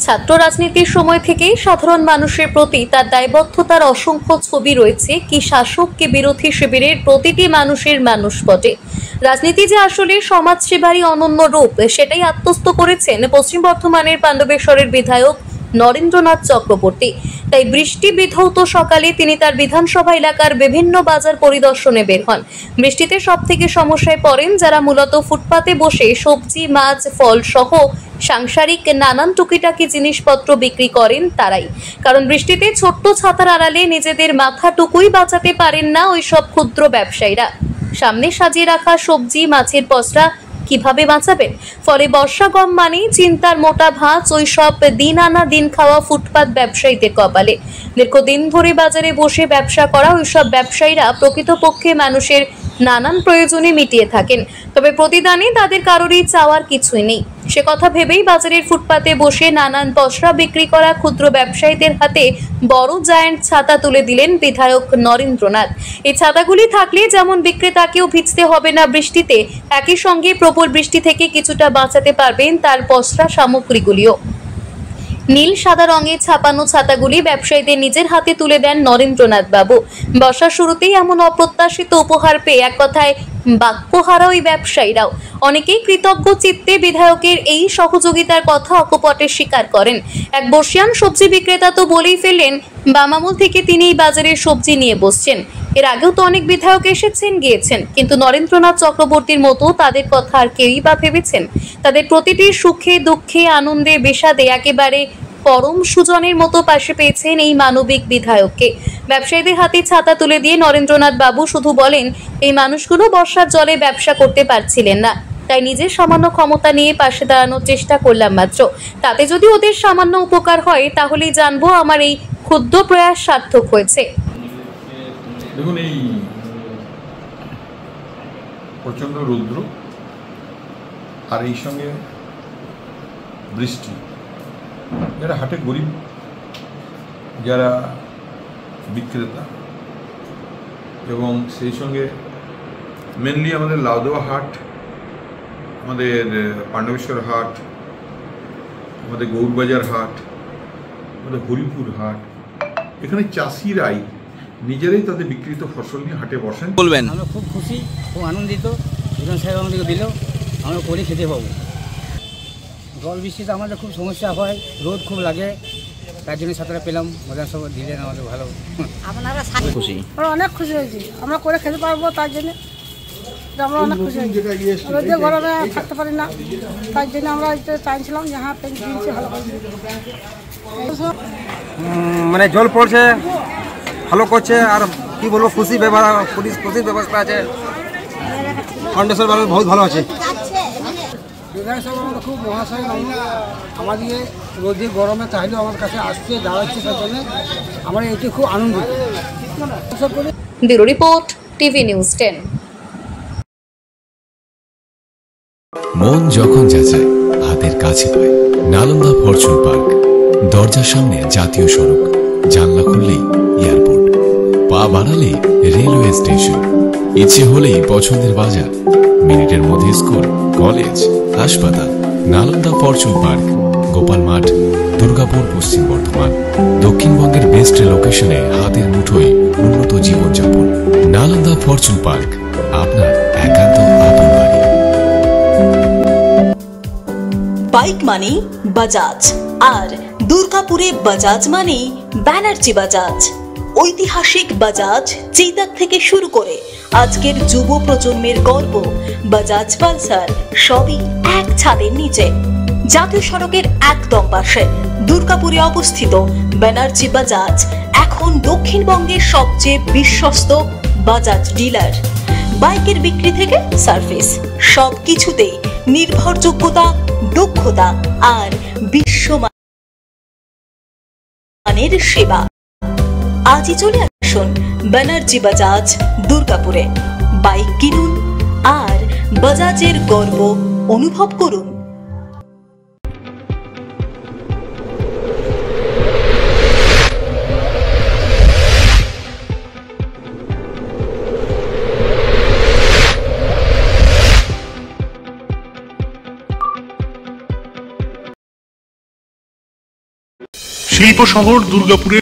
ছাত্র রাজনীতির সময় থেকেই সাধারণ মানুষের প্রতি তার দায়বদ্ধতার অসংখ্য ছবি রয়েছে কি শাসক কি বিরোধী শিবিরের প্রতিটি মানুষের মানুষপটে। রাজনীতি যে আসলে সমাজ সেবারই অনন্য রূপ সেটাই আত্মস্থ করেছেন পশ্চিম বর্ধমানের পাণ্ডবেশ্বরের বিধায়ক নরেন্দ্রনাথ চক্রবর্তী। তাই বৃষ্টি বিধৌত সকালে তিনি তার বিধানসভা এলাকার বিভিন্ন বাজার পরিদর্শনে বের হন। বৃষ্টিতে সবথেকে সমস্যায় পড়েন যারা মূলত ফুটপাতে বসে সবজি মাছ ফল সহ সাংসারিক নানান টুকিটাকি জিনিসপত্র বিক্রি করেন তারাই। কারণ বৃষ্টিতে ছোট্ট ছাতার আড়ালে নিজেদের মাথাটুকুই বাঁচাতে পারেন না ওই সব ক্ষুদ্র ব্যবসায়ীরা। সামনে সাজিয়ে রাখা সবজি মাছের পসরা কিভাবে বাঁচাবেন? ফলে বর্ষা গম মানেই চিন্তার মোটা ভাঁজ ওই সব দিন আনা দিন খাওয়া ফুটপাত ব্যবসায়ীদের কপালে। দীর্ঘদিন ধরে বাজারে বসে ব্যবসা করা ওই সব ব্যবসায়ীরা প্রকৃতপক্ষে মানুষের নানান প্রয়োজনে মিটিয়ে থাকেন, তবে প্রতিদানে তাদের কারোরই চাওয়ার কিছুই নেই। সে কথা ভেবেই বাজারের ফুটপাতে বসে নানান পসরা বিক্রি করা ক্ষুদ্র ব্যবসায়ীদের হাতে বড় জায়ান্ট ছাতা তুলে দিলেন বিধায়ক নরেন্দ্রনাথ। এই ছাতাগুলি থাকলে যেমন বিক্রেতাকেও ভিজতে হবে না বৃষ্টিতে, একই সঙ্গে প্রবল বৃষ্টি থেকে কিছুটা বাঁচাতে পারবেন তার পসরা সামগ্রীগুলিও। নীল সাদা রঙে ছাপানো ছাতাগুলি ব্যবসায়ীদের নিজের হাতে তুলে দেন নরেন্দ্রনাথ বাবু। বর্ষার শুরুতেই এমন অপ্রত্যাশিত উপহার পেয়ে এক কথায় বাক্যহারা ওই ব্যবসায়ীরাও। অনেকেই কৃতজ্ঞ চিত্তে বিধায়কের এই সহযোগিতার কথা অকপটে স্বীকার করেন। এক বর্ষিয়ান সবজি বিক্রেতা তো বলেই ফেললেন বামামুল থেকে তিনি এই বাজারের সবজি নিয়ে বসছেন। এর আগেও তো অনেক বিধায়ক এসেছেন গিয়েছেন, কিন্তু নরেন্দ্রনাথ চক্রবর্তীর মতো তাদের কথা আর কেউই বা ভেবেছেন? তাদের প্রতিটি সুখে দুঃখে আনন্দে বিষাদে একেবারে পরম সুজনের মতো পাশে পেয়েছেন এই মানবিক বিধায়ককে। ব্যবসায়ীদের হাতে ছাতা তুলে দিয়ে নরেন্দ্রনাথ বাবু শুধু বলেন এই মানুষগুলো বর্ষার জলে ব্যবসা করতে পারছিলেন না, তাই নিজের সামান্য ক্ষমতা নিয়ে পাশে দাঁড়ানোর চেষ্টা করলাম মাত্র। তাতে যদি ওদের সামান্য উপকার হয় তাহলেই জানবো আমার এই ক্ষুদ্র প্রয়াস সার্থক হয়েছে। দেখুন, এই প্রচণ্ড রৌদ্র আর এই সঙ্গে বৃষ্টি, যারা হাটে গরিব, যারা বিক্রেতা, এবং সেই সঙ্গে মেনলি আমাদের লাউদোয়া হাট, আমাদের পাণ্ডবেশ্বর হাট, আমাদের গৌরবাজার হাট, আমাদের হরিপুর হাট, এখানে চাষিরাই নিজেরাই তাদের বিক্রিত ফসল নিয়ে হাটে বসেন। বলবেন আমরা খুব খুশি, খুব আনন্দিত। বিধান সাহেব আমাদেরকে দিল, আমরা করে খেতে পাবো। জল বৃষ্টিতে আমাদের খুব সমস্যা হয়, রোদ খুব লাগে, তার জন্য ছাত্ররা পেলাম, মজা সব দিলেন আমাদের ভালো। আপনারা খুশি, আমরা অনেক খুশি হয়েছি, আমরা করে খেতে পারবো তার জন্য আমরা অনেক খুশি হয়েছি। রোদে গরমে থাকতে পারি না, তার জন্য আমরা চাইছিলাম যে হ্যাঁ কিনছি ভালো করে। মানে জল পড়ছে, ভালো করছে, আর কি বলবো, খুশির ব্যবস্থা আছে। ফাউন্ডেশন বহুত ভালো আছে। বিধান সাহেব আমরা খুব মহাশয় আমাদের রোদে গরমে চাইলেও আমার কাছে আসছে, দাঁড়াচ্ছে, তার জন্য আমরা এটি খুব আনন্দিত। Bureau report, TV news 10। মন যখন যাচায় হাতের কাছে পায় নালন্দা ফরচুন পার্ক। দরজার সামনে জাতীয় সড়ক, জানলা খুললেই এয়ারপোর্ট, পা বাড়ালেই রেলওয়ে স্টেশন, ইচ্ছে হলেই পছন্দের বাজার, মিনিটের মধ্যে স্কুল কলেজ হাসপাতাল। নালন্দা ফরচুন পার্ক, গোপাল মাঠ, দুর্গাপুর, পশ্চিম বর্ধমান। দক্ষিণবঙ্গের বেস্ট লোকেশনে হাতের মুঠোয় উন্নত জীবনযাপন। নালন্দা ফরচুন পার্ক, আপনার একান্ত আপন বাড়ি। বাইক মানেই বাজাজ, আর দুর্গাপুরে বাজাজ মানেই ব্যানার্জি বাজাজ। ঐতিহাসিক বাজাজ চেতক থেকে শুরু করে আজকের যুব প্রজন্মের গর্ব বাজাজ পালসার, সবই এক ছাদের নিচে। জাতীয় সড়কের একদম পাশে দুর্গাপুরে অবস্থিত ব্যানার্জি বাজাজ এখন দক্ষিণবঙ্গের সবচেয়ে বিশ্বস্ত বাজাজ ডিলার। বাইকের বিক্রি থেকে সার্ভিস, সবকিছুতেই নির্ভরযোগ্যতা, দক্ষতা আর বিশ্বমানের সেবা। আজই চলে আসুন ব্যানার্জি বাজাজ দুর্গাপুরে। বাইক কিনুন আর বাজাজের গর্ব অনুভব করুন। শিল্প শহর দুর্গাপুরের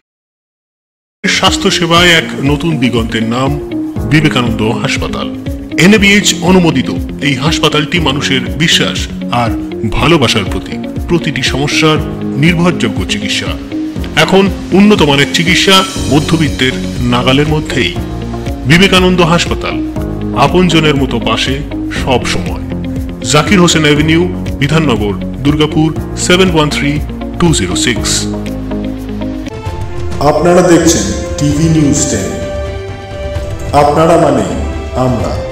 স্বাস্থ্য সেবায় এক নতুন দিগন্তের নাম বিবেকানন্দ হাসপাতাল। NABH অনুমোদিত এই হাসপাতালটি মানুষের বিশ্বাস আর ভালোবাসার প্রতীক। প্রতিটি সমস্যার নির্ভরযোগ্য চিকিৎসা। এখন উন্নত মানের চিকিৎসা মধ্যবিত্তের নাগালের মধ্যেই। বিবেকানন্দ হাসপাতাল, আপনজনের মতো পাশে সব সময়। জাকির হোসেন অ্যাভিনিউ, বিধাননগর, দুর্গাপুর 713206। আপনারা দেখছেন টিভি নিউজ 10। আপনারা মানে আমরা।